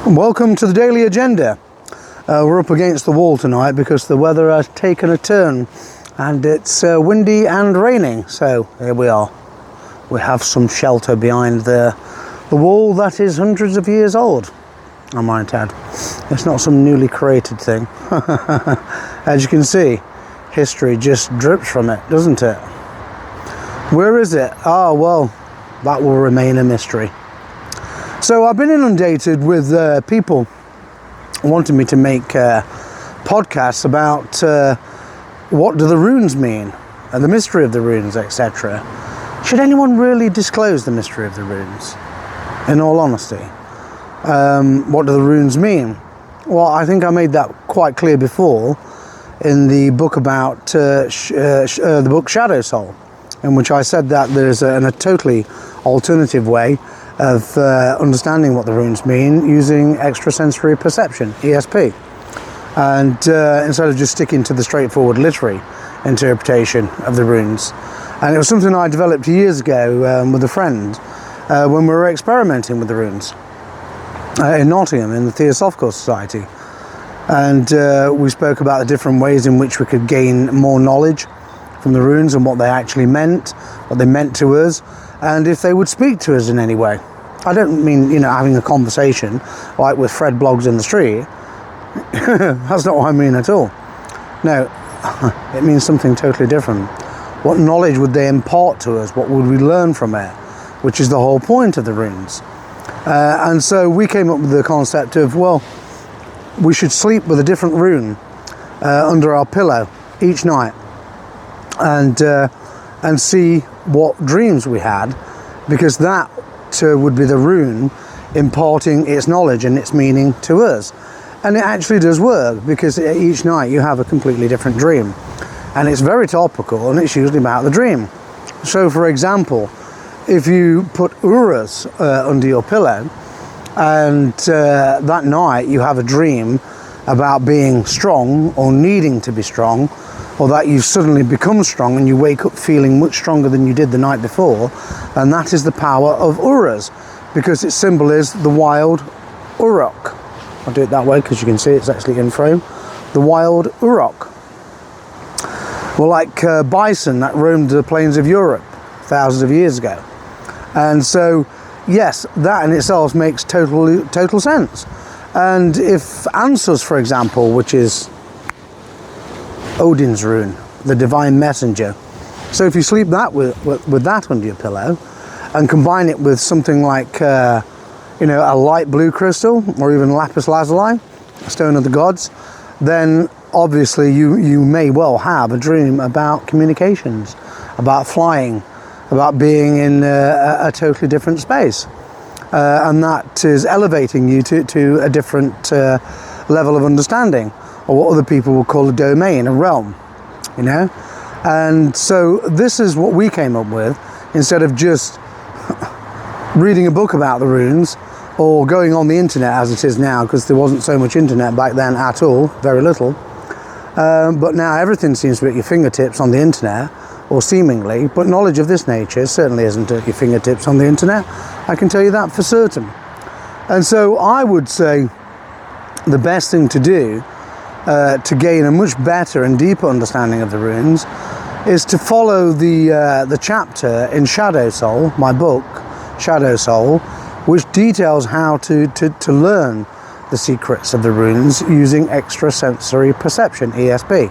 Welcome to the Daily Agenda. We're up against the wall tonight because the weather has taken a turn and it's windy and raining. So here we are. We have some shelter behind the wall that is hundreds of years old, I might add. It's not some newly created thing. As you can see, history just drips from it, doesn't it? Where is it? Ah, well, that will remain a mystery. So I've been inundated with people wanting me to make podcasts about what do the runes mean and the mystery of the runes, etc. Should anyone really disclose the mystery of the runes? In all honesty, what do the runes mean? Well, I think I made that quite clear before in the book about the book Shadow Soul, in which I said that there's a totally alternative way of understanding what the runes mean using extrasensory perception, ESP, and instead of just sticking to the straightforward literary interpretation of the runes. And it was something I developed years ago with a friend when we were experimenting with the runes in Nottingham in the Theosophical Society, and we spoke about the different ways in which we could gain more knowledge from the runes and what they actually meant, what they meant to us, and if they would speak to us in any way. I don't mean, having a conversation like with Fred Bloggs in the street. That's not what I mean at all. No, it means something totally different. What knowledge would they impart to us? What would we learn from it? Which is the whole point of the runes. And so we came up with the concept of, well, we should sleep with a different rune under our pillow each night and see what dreams we had, because that would be the rune imparting its knowledge and its meaning to us. And it actually does work, because each night you have a completely different dream, and it's very topical, and it's usually about the dream. So for example, if you put auras under your pillow and that night you have a dream about being strong or needing to be strong, or that you've suddenly become strong and you wake up feeling much stronger than you did the night before, and that is the power of auras, because its symbol is the wild urok. I'll do it that way because you can see it's actually in frame. The wild urok. Well, like bison that roamed the plains of Europe thousands of years ago. And so, yes, that in itself makes total sense. And if Ansuz, for example, which is Odin's rune, the divine messenger. So if you sleep that with that under your pillow and combine it with something like a light blue crystal, or even lapis lazuli, a stone of the gods, then obviously you may well have a dream about communications, about flying, about being in a totally different space, and that is elevating you to a different level of understanding, or what other people will call a domain, a realm, And so this is what we came up with, instead of just reading a book about the runes or going on the internet as it is now, because there wasn't so much internet back then at all, very little. But now everything seems to be at your fingertips on the internet, or seemingly, but knowledge of this nature certainly isn't at your fingertips on the internet. I can tell you that for certain. And so I would say the best thing to do to gain a much better and deeper understanding of the runes is to follow the chapter in Shadow Soul, my book, Shadow Soul, which details how to learn the secrets of the runes using extrasensory perception, ESP.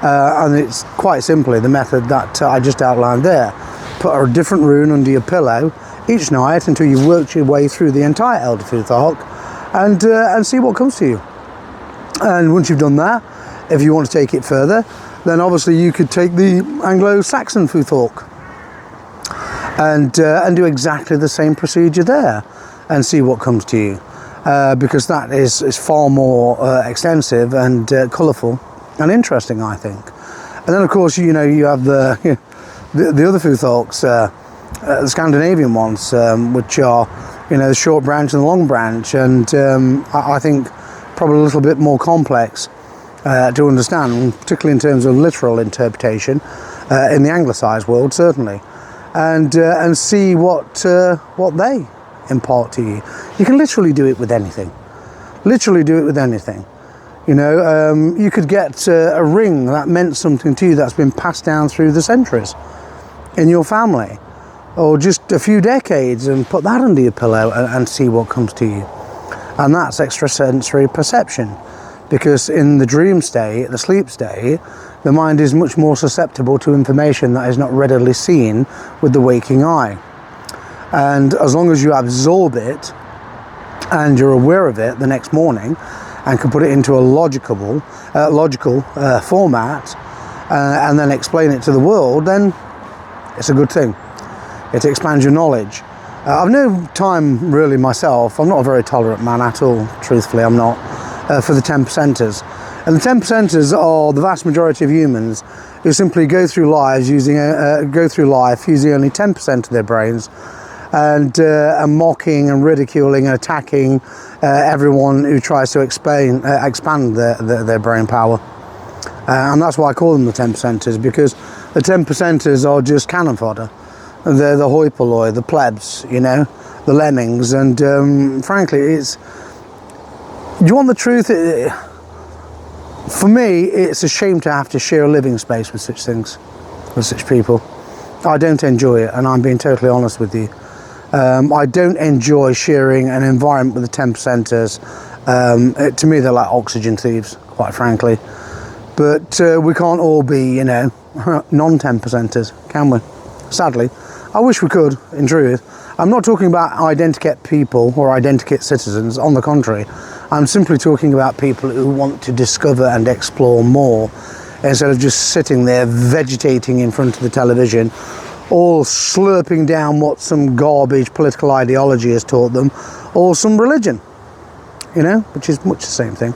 And it's quite simply the method that I just outlined there. Put a different rune under your pillow each night until you've worked your way through the entire Elder Futhark, and see what comes to you. And once you've done that, if you want to take it further, then obviously you could take the Anglo-Saxon Futhark and do exactly the same procedure there and see what comes to you, because that is far more extensive and colourful and interesting, I think. And then of course you have the other Futharks, the Scandinavian ones, which are the short branch and the long branch, and I think probably a little bit more complex to understand, particularly in terms of literal interpretation in the anglicised world, certainly, and see what they impart to you. You can literally do it with anything. Literally do it with anything. You know, you could get a ring that meant something to you that's been passed down through the centuries in your family, or just a few decades, and put that under your pillow and see what comes to you. And that's extrasensory perception, because in the dream state, the sleep state, the mind is much more susceptible to information that is not readily seen with the waking eye. And as long as you absorb it and you're aware of it the next morning and can put it into a logical format and then explain it to the world, then it's a good thing. It expands your knowledge. I've no time really myself. I'm not a very tolerant man at all, truthfully. I'm not, for the 10%ers. And the 10%ers are the vast majority of humans who simply go through life using only 10% of their brains, and mocking and ridiculing and attacking everyone who tries to expand their brain power. And that's why I call them the 10%ers, because the 10%ers are just cannon fodder. They're the hoi polloi, the plebs, you know, the lemmings. And frankly, do you want the truth? For me, it's a shame to have to share a living space with such things, with such people. I don't enjoy it, and I'm being totally honest with you. I don't enjoy sharing an environment with the 10%ers. To me, they're like oxygen thieves, quite frankly. But we can't all be, you know, non-10%ers, can we? Sadly. I wish we could, in truth. I'm not talking about identikit people or identikit citizens, on the contrary. I'm simply talking about people who want to discover and explore more, instead of just sitting there vegetating in front of the television, all slurping down what some garbage political ideology has taught them, or some religion, you know, which is much the same thing.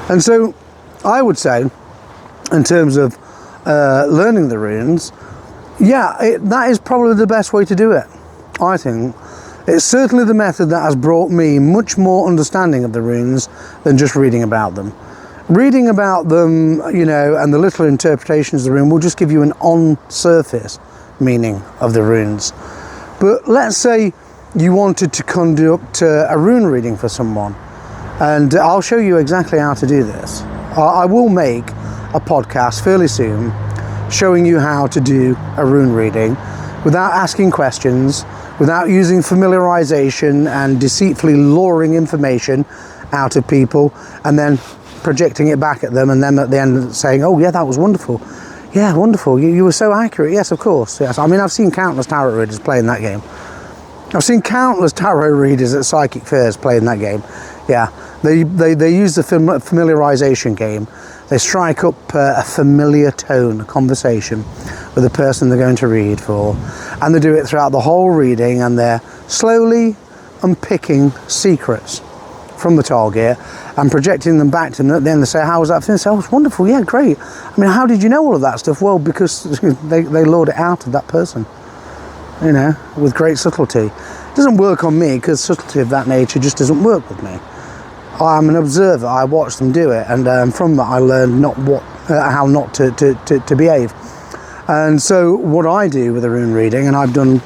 And so I would say, in terms of learning the runes, that is probably the best way to do it, I think. It's certainly the method that has brought me much more understanding of the runes than just reading about them. Reading about them, you know, and the little interpretations of the rune will just give you an on-surface meaning of the runes. But let's say you wanted to conduct a rune reading for someone, and I'll show you exactly how to do this. I will make a podcast fairly soon showing you how to do a rune reading without asking questions, without using familiarization and deceitfully luring information out of people and then projecting it back at them, and then at the end saying, oh yeah, that was wonderful. Yeah, wonderful. You were so accurate. Yes, of course. Yes. I mean, I've seen countless tarot readers playing that game. I've seen countless tarot readers at psychic fairs playing that game. Yeah, they use the familiarization game. They strike up a familiar tone, a conversation with the person they're going to read for, and they do it throughout the whole reading, and they're slowly unpicking secrets from the target and projecting them back to them. At the end they say, how was that for? They say, oh, it's wonderful, yeah, great. I mean, how did you know all of that stuff? Well, because they lured it out of that person, you know, with great subtlety. It doesn't work on me, because subtlety of that nature just doesn't work with me. I'm an observer. I watch them do it, and from that I learned how not to behave. And so what I do with a rune reading, and I've done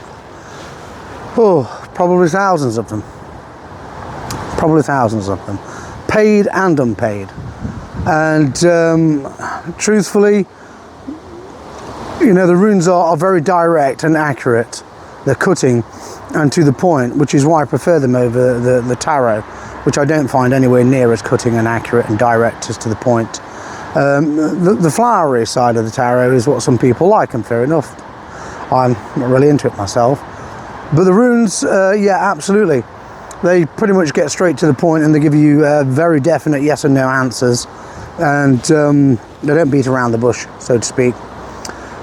probably thousands of them, paid and unpaid. And truthfully, you know, the runes are very direct and accurate. They're cutting and to the point, which is why I prefer them over the tarot, which I don't find anywhere near as cutting and accurate and direct as to the point. The flowery side of the tarot is what some people like, and fair enough. I'm not really into it myself. But the runes, yeah, absolutely. They pretty much get straight to the point, and they give you very definite yes and no answers. And they don't beat around the bush, so to speak.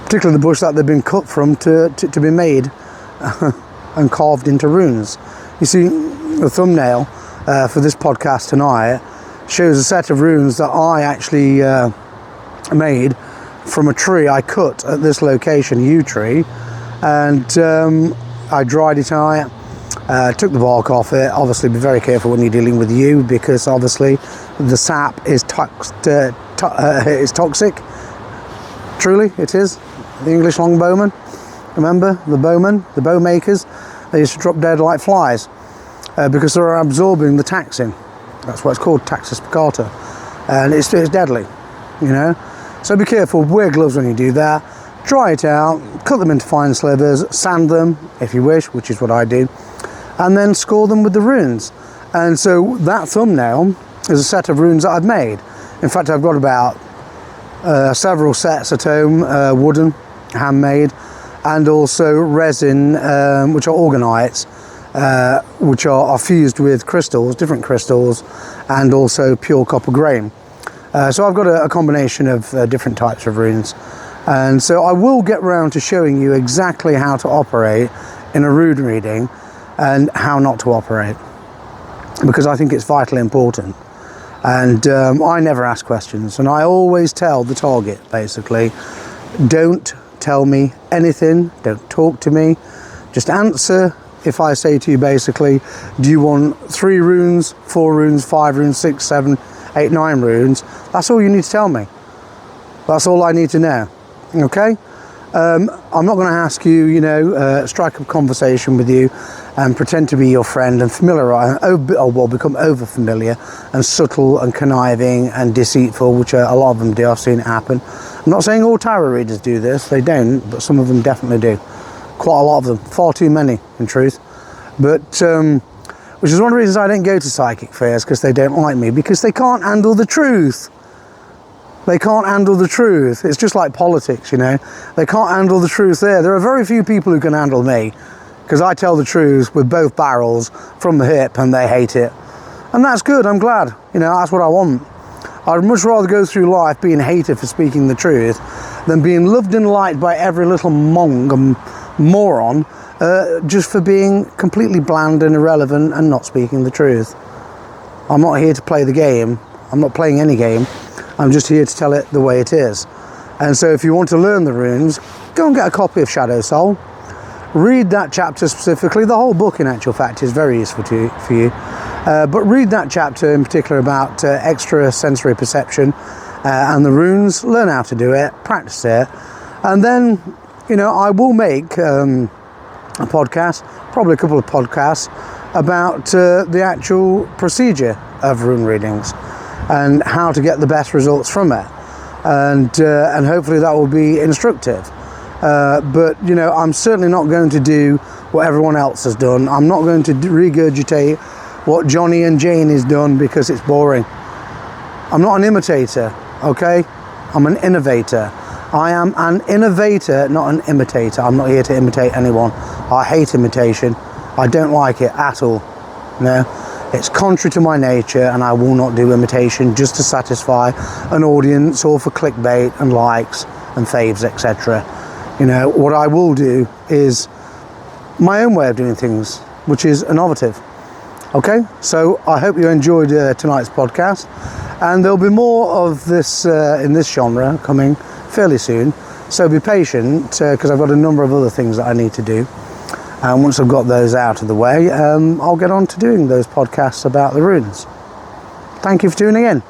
Particularly the bush that they've been cut from to be made and carved into runes. You see, the thumbnail for this podcast tonight shows a set of runes that I actually made from a tree I cut at this location, yew tree, and I dried it out, took the bark off it. Obviously be very careful when you're dealing with yew, because obviously the sap is toxic. Truly it is. The English longbowmen, remember the bowmen, the bow makers, they used to drop dead like flies because they were absorbing the taxin That's why it's called Taxus piccata, and it's deadly, you know. So be careful, wear gloves when you do that. Dry it out, cut them into fine slivers, sand them if you wish, which is what I do, and then score them with the runes. And so that thumbnail is a set of runes that I've made. In fact, I've got about several sets at home, wooden, handmade, and also resin, which are orgonites, which are fused with crystals, different crystals, and also pure copper grain. So I've got a combination of different types of runes. And so I will get round to showing you exactly how to operate in a rune reading and how not to operate, because I think it's vitally important. And I never ask questions, and I always tell the target, basically, don't tell me anything, don't talk to me, just answer if I say to you, basically, do you want 3 runes, 4 runes, 5 runes, 6, 7, 8, 9 runes? That's all you need to tell me. That's all I need to know. Okay, I'm not going to ask you, you know, strike up conversation with you and pretend to be your friend and familiarize, become over familiar and subtle and conniving and deceitful, which a lot of them do. I've seen it happen. I'm not saying all tarot readers do this, they don't, but some of them definitely do. Quite a lot of them, far too many in truth. But which is one of the reasons I don't go to psychic fairs, because they don't like me, because they can't handle the truth. They can't handle the truth. It's just like politics, you know. They can't handle the truth there. There are very few people who can handle me, because I tell the truth with both barrels from the hip, and they hate it. And that's good, I'm glad. You know, that's what I want. I'd much rather go through life being hated for speaking the truth than being loved and liked by every little mong and moron just for being completely bland and irrelevant and not speaking the truth. I'm not here to play the game. I'm not playing any game. I'm just here to tell it the way it is. And so if you want to learn the runes, go and get a copy of Shadow Soul. Read that chapter specifically. The whole book, in actual fact, is very useful for you. But read that chapter in particular about extrasensory perception and the runes. Learn how to do it, practice it. And then, you know, I will make a podcast, probably a couple of podcasts, about the actual procedure of rune readings and how to get the best results from it, and hopefully that will be instructive. But you know, I'm certainly not going to do what everyone else has done. I'm not going to regurgitate what Johnny and Jane has done, because it's boring. I'm not an imitator, okay? I'm an innovator. I am an innovator, not an imitator. I'm not here to imitate anyone. I hate imitation. I don't like it at all. No. It's contrary to my nature, and I will not do imitation just to satisfy an audience or for clickbait and likes and faves, etc. You know, what I will do is my own way of doing things, which is innovative. Okay, so I hope you enjoyed tonight's podcast, and there'll be more of this in this genre coming fairly soon. So be patient, because I've got a number of other things that I need to do. And once I've got those out of the way, I'll get on to doing those podcasts about the runes. Thank you for tuning in.